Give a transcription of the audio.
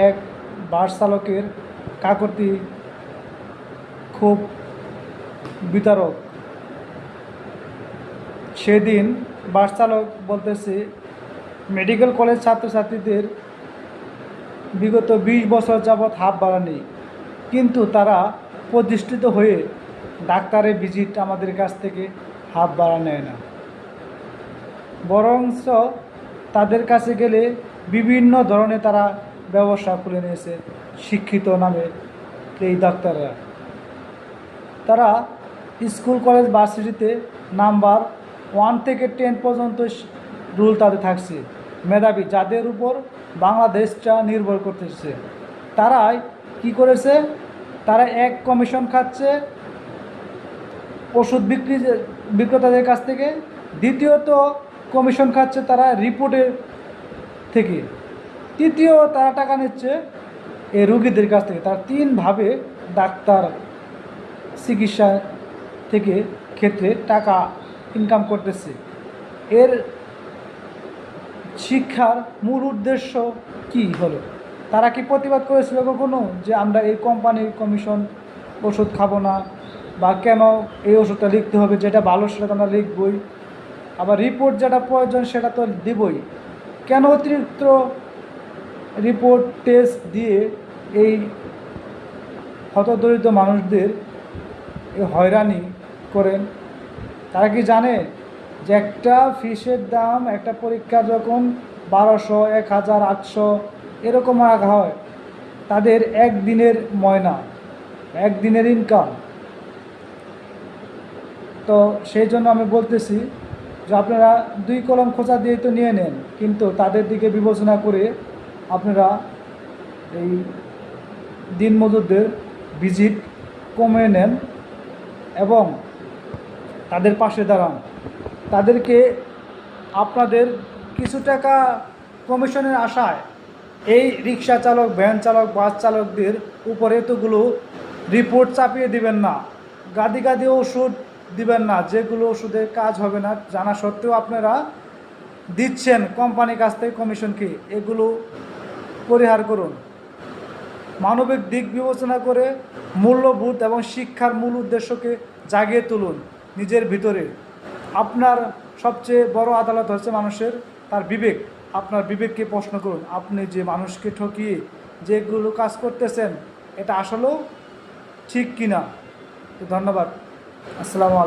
এক বাস চালকের কাকুতি খুব বিতরক। সেদিন বাস চালক বলতেছে, মেডিকেল কলেজ ছাত্রছাত্রীদের বিগত 20 বছর যাবৎ হাত বাড়া নেই, কিন্তু তারা প্রতিষ্ঠিত হয়ে ডাক্তারের ভিজিট আমাদের কাছ থেকে হাত বাড়া নেয় না, বরঞ্চ তাদের কাছে গেলে বিভিন্ন ধরনের তারা ব্যবসা খুলে নিয়েছে। শিক্ষিত নামে এই ডাক্তাররা, তারা স্কুল কলেজ ভার্সিটিতে নাম্বার 1 থেকে 10 পর্যন্ত রুল তাদের থাকছে, মেধাবী, যাদের উপর বাংলাদেশটা নির্ভর করতেছে। তারাই কি করেছে, তারা এক কমিশন খাচ্ছে ওষুধ বিক্রেতাদের কাছ থেকে, দ্বিতীয়ত কমিশন খাচ্ছে তারা রিপোর্টের থেকে, তৃতীয় তারা টাকা নিচ্ছে এই রুগীদের কাছ থেকে। তারা 3 ভাবে ডাক্তার চিকিৎসা থেকে ক্ষেত্রে টাকা ইনকাম করতেছে। এর শিক্ষার মূল উদ্দেশ্য কি হলো? তারা কি প্রতিবাদ করেছিল কখনো যে আমরা এই কোম্পানির কমিশন ওষুধ খাবো না, বা কেন এই ওষুধটা লিখতে হবে, যেটা ভালো সেটা তো আমরা লিখবই, আবার রিপোর্ট যেটা প্রয়োজন সেটা তো দেবই, কেন অতিরিক্ত রিপোর্ট টেস্ট দিয়ে এই হতদরিদ্র মানুষদের হয়রানি করেন? তারা কি জানে যে একটা ফিসের দাম, একটা পরীক্ষা যখন 1200, 1000, 800 এরকম রাখা হয়, তাদের একদিনের ময়না, একদিনের ইনকাম। তো সেই জন্য আমি বলতেছি যে আপনারা 2 কলম খোঁচা দিয়ে তো নিয়ে নেন, কিন্তু তাদের দিকে বিবেচনা করে আপনারা এই দিনমজুরদের ভিজিট কমিয়ে নেন এবং তাদের পাশে দাঁড়ান। তাদেরকে আপনাদের কিছু টাকা কমিশনের আশায় এই রিক্সা চালক, ভ্যান চালক, বাস চালকদের উপরে এতগুলো রিপোর্ট চাপিয়ে দিবেন না, গাদি গাদি ওষুধ দিবেন না, যেগুলো ওষুধে কাজ হবে না জানা সত্ত্বেও আপনারা দিচ্ছেন কোম্পানির কাছ থেকে কমিশনকে। এগুলো পরিহার করুন। মানবিক দিক বিবেচনা করে মূল্যবোধ এবং শিক্ষার মূল উদ্দেশ্যকে জাগিয়ে তুলুন নিজের ভিতরে। আপনার সবচেয়ে বড় আদালত হচ্ছে মানুষের তার বিবেক। আপনার বিবেককে প্রশ্ন করুন, আপনি যে মানুষকে ঠকিয়ে যেগুলো কাজ করতেছেন এটা আসলেও ঠিক কিনা। ধন্যবাদ। আসসালামু আলাইকুম।